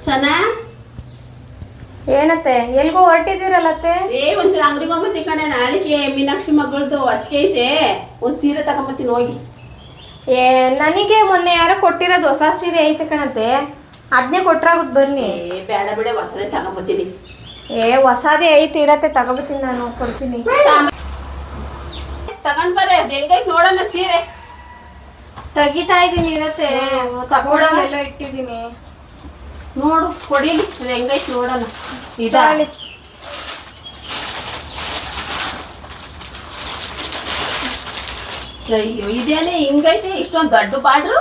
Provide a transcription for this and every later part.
ಸನಾ ಏನತ್ತೆ ಎಲ್ಗೋ ಹೊರಟಿದ್ದೀರಲ್ಲತ್ತೆ? ಒಂಚೂರು ಅಂಗಡಿಗೆ ಹೋಗ್ಬತ್ತಿ ಕಣೆ. ನಾಳೆಗೆ ಮೀನಾಕ್ಷಿ ಮಗಳದು ಹೊಸ್ಗೆ ಐತೆ, ಒಂದ್ ಸೀರೆ ತಗೊಂಬತ್ತೀನಿ ಹೋಗಿ. ನನಗೆ ಮೊನ್ನೆ ಯಾರೋ ಕೊಟ್ಟಿರೋದು ಹೊಸ ಸೀರೆ ಐತೆ ಕಣತ್ತೆ, ಅದನ್ನೇ ಕೊಟ್ರಾಗುದ್ ಬನ್ನಿ. ಬೇಡ ಬೇಡ, ಹೊಸದೇ ತಗೊಂಬತ್ತೀನಿ. ಹೊಸದೇ ಐತೆ ಇರತ್ತೆ, ತಗೋಬತ್ತೀನಿ, ನಾನು ಕೊಡ್ತೀನಿ. ತಗೊಂಡ್ ಬರ್ರಿ, ಅದ್ ಹೆಂಗೈತೆ ನೋಡೋಣ ಸೀರೆ. ತೆಗಿತಾ ಇದೀನಿ ಇರತ್ತೆ, ತಗೊಳ್ಳೋದೆಲ್ಲ ಇಟ್ಟಿದ್ದೀನಿ. ನೋಡು ಕೊಡಿ, ಅದು ಹೆಂಗೈತೆ ನೋಡೋಣ. ಅಯ್ಯೋ ಇದೇನೆ ಹಿಂಗೈತೆ, ಇಷ್ಟೊಂದು ದೊಡ್ಡ ಬಾರ್ಡ್ರು.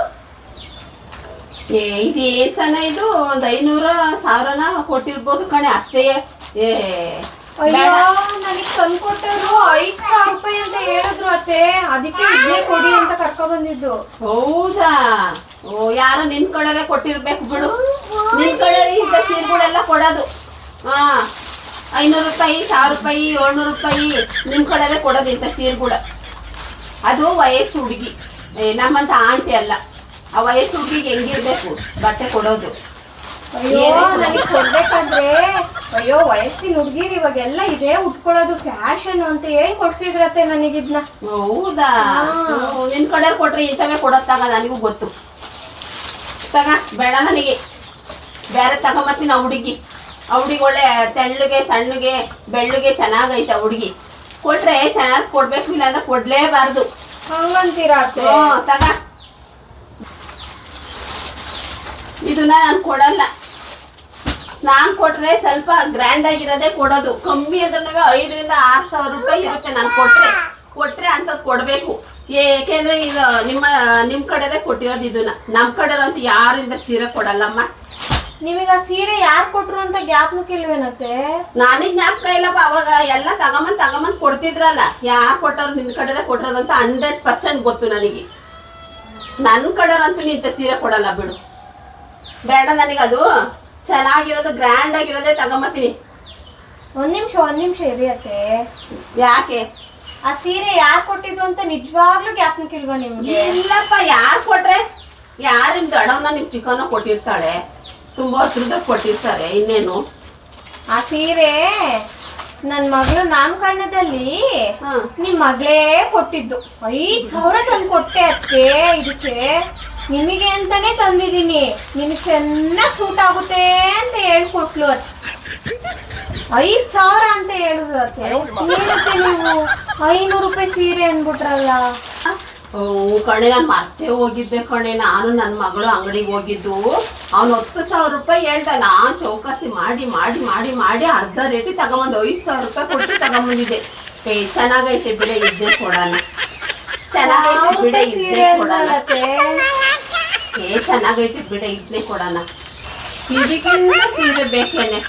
ಇದು ಏಸನ, ಇದು ಒಂದ್ 500-1000 ಕೊಟ್ಟಿರ್ಬೋದು ಕಣೆ ಅಷ್ಟೇ. ನನಗೆ ತಂದು ಕೊಟ್ಟರು 5,000 ರೂಪಾಯಿ ಅಂತ ಹೇಳಿದ್ರು ಅತ್ತೆ, ಅದಕ್ಕೆ ಇದೇ ಕೊಡಿ ಅಂತ ಕರ್ಕೊಂಡ್ ಬಂದಿದ್ದು. ಹೌದಾ? ಓ, ಯಾರೋ ನಿನ್ ಕಡೆಲೆ ಕೊಟ್ಟಿರ್ಬೇಕು ಬಿಡು. ನಿನ್ ಕಡೆ ಇಂಥ ಸೀರೆಗಳೆಲ್ಲ ಕೊಡೋದು 500 ರೂಪಾಯಿ, 1000 ರೂಪಾಯಿ, 700 ರೂಪಾಯಿ ನಿಮ್ ಕಡೆಲೆ ಕೊಡೋದು ಇಂಥ ಸೀರೆಗಳು. ಅದು ವಯಸ್ಸು ಹುಡುಗಿ, ನಮ್ಮಂತ ಆಂಟಿ ಅಲ್ಲ. ಆ ವಯಸ್ಸು ಹುಡುಗಿಗೆ ಹೆಂಗಿರ್ಬೇಕು ಬಟ್ಟೆ ಕೊಡೋದು. ಅಯ್ಯೋ ನನಗೆ ಕೊಡ್ಬೇಕಂದ್ರೆ, ಅಯ್ಯೋ ವಯಸ್ಸಿನ ಹುಡುಗಿರು ಇವಾಗೆಲ್ಲ ಇದೇ ಉಟ್ಕೊಳ್ಳೋದು ಫ್ಯಾಷನ್ ಅಂತ ಹೇಳಿ ಕೊಡ್ಸಿದ್ರತ್ತೆ ನನಗಿದ್ನ. ಹೌದಾ? ನಿನ್ ಕಡೆ ಕೊಟ್ರೆ ಇಂಥವೇ ಕೊಡತ್ತಾಗ ನನಗೂ ಗೊತ್ತು. ತಗ ಬೇಡ, ನನಗೆ ಬೇರೆ ತಗೊಂಬತ್ತೀನಿ. ಆ ಹುಡುಗಿ ಒಳ್ಳೆ ತೆಳ್ಳಗೆ, ಸಣ್ಣಗೆ, ಬೆಳ್ಳಗೆ ಚೆನ್ನಾಗೈತೆ. ಆ ಹುಡುಗಿ ಕೊಟ್ರೆ ಚೆನ್ನಾಗಿ ಕೊಡ್ಬೇಕು, ಇಲ್ಲ ಅಂದ್ರೆ ಕೊಡ್ಲೇಬಾರ್ದು. ಹಂಗಂತೀರಾ? ತಗ, ಇದನ್ನ ನಾನು ಕೊಡಲ್ಲ. ನಾನು ಕೊಟ್ರೆ ಸ್ವಲ್ಪ ಗ್ರ್ಯಾಂಡ್ ಆಗಿರೋದೇ ಕೊಡೋದು. ಕಮ್ಮಿ ಅಂದ್ರೆ 5,000-6,000 ರೂಪಾಯಿ ಇರುತ್ತೆ. ನಾನು ಕೊಟ್ರೆ ಅಂತದ್ ಕೊಡ್ಬೇಕು. ಏಕೆಂದ್ರೆ ಇದು ನಿಮ್ ಕಡೆನೇ ಕೊಟ್ಟಿರೋದು. ಇದನ್ನ ನಮ್ ಕಡೆರಂತೂ ಯಾರಿಂದ ಸೀರೆ ಕೊಡಲ್ಲಮ್ಮ. ನಿಮಗ ಸೀರೆ ಯಾರು ಕೊಟ್ರು ಅಂತ ಜ್ಞಾಪಕ ಇಲ್ವೇನತ್ತೆ? ನನಗ್ ಜ್ಞಾಪಕ ಇಲ್ಲಪ್ಪ. ಅವಾಗ ಎಲ್ಲ ತಗೊಂಬಂದ್ ಕೊಡ್ತಿದ್ರಲ್ಲ. ಯಾರು ಕೊಟ್ಟವ್ರು? ನಿನ್ ಕಡೆನೇ ಕೊಟ್ಟಿರೋದಂತ 100% ಗೊತ್ತು ನನಗೆ. ನನ್ನ ಕಡೆರಂತೂ ನಿಂತ ಸೀರೆ ಕೊಡಲ್ಲ ಬಿಡು. ಬೇಡ, ನನಗದು ಚೆನ್ನಾಗಿರೋದು, ಗ್ರ್ಯಾಂಡ್ ಆಗಿರೋದೇ ತಗೊಂಬತ್ತೀನಿ. ಒಂದ್ ನಿಮಿಷ ಇರಿ ಅತ್ತೆ. ಯಾಕೆ? ಆ ಸೀರೆ ಯಾರು ಕೊಟ್ಟಿದ್ದು ಅಂತ ನಿಜವಾಗ್ಲೂ ಜ್ಞಾಪಕ ಇಲ್ವಾ ನಿಮ್ಗೆ? ಇಲ್ಲಪ್ಪ, ಯಾರು ಕೊಟ್ರೆ? ಯಾರು ನಿಮ್ ದೊಡ್ಡವನ್ನ ನಿಮ್ ಚಿಕ್ಕವನ್ನ ಕೊಟ್ಟಿರ್ತಾಳೆ, ತುಂಬಾ ಹತ್ರದಾಗ ಕೊಟ್ಟಿರ್ತಾರೆ. ಇನ್ನೇನು? ಆ ಸೀರೆ ನನ್ ಮಗಳು ನಾಮಕರಣದಲ್ಲಿ ನಿಮ್ ಮಗಳೇ ಕೊಟ್ಟಿದ್ದು. 5,000 ತಂದು ಕೊಟ್ಟೆ ಅದಕ್ಕೆ. ಇದಕ್ಕೆ ನಿಮಗೆ ಅಂತಾನೆ ತಂದಿದ್ದೀನಿ, ನಿಮಗೆ ಚೆನ್ನಾಗಿ ಸೂಟ್ ಆಗುತ್ತೆ ಅಂತ ಹೇಳ್ಕೊಟ್ಲು. 5,000 ಅಂತ ಹೇಳಿದ್ರು ಅತ್ತೆ. ಏನತ್ತೆ ನೀವು 500 ರೂಪಾಯಿ ಸೀರೆ ಅಂದ್ಬಿಟ್ರಲ್ಲ? ಕಣೆ, ನಾನು ಮರ್ತೇ ಹೋಗಿದ್ದೆ ಕಣೆ. ನಾನು ನನ್ನ ಮಗಳು ಅಂಗಡಿಗೆ ಹೋಗಿದ್ದು, ಅವ್ನು 10,000 ರೂಪಾಯಿ ಹೇಳ್ದ. ನಾನು ಚೌಕಾಸಿ ಮಾಡಿ ಮಾಡಿ ಮಾಡಿ ಮಾಡಿ ಅರ್ಧ ರೇಟಿಗೆ ತಗೊಂಬಂದು 5,000 ರೂಪಾಯಿ ಕೊಟ್ಟು ತಗೊಂಬಂದಿದ್ದೆ. ಚೆನ್ನಾಗೈತೆ ಬಿಡ, ಇದ್ದೇ ಕೊಡೋಣ. ಚೆನ್ನಾಗೈತೆ ಬಿಡ, ಇದ್ದೇ ಕೊಡೋಣ. ಚೆನ್ನಾಗೈತೆ ಬಿಡ, ಇದನ್ನೇ ಕೊಡೋಣ. ಇದಕ್ಕಿಂತ ಸೀರೆ ಬೇಕೇನೆ.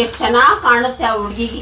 ಎಷ್ಟು ಚೆನ್ನಾಗಿ ಕಾಣುತ್ತೆ ಆ ಹುಡುಗಿಗೆ.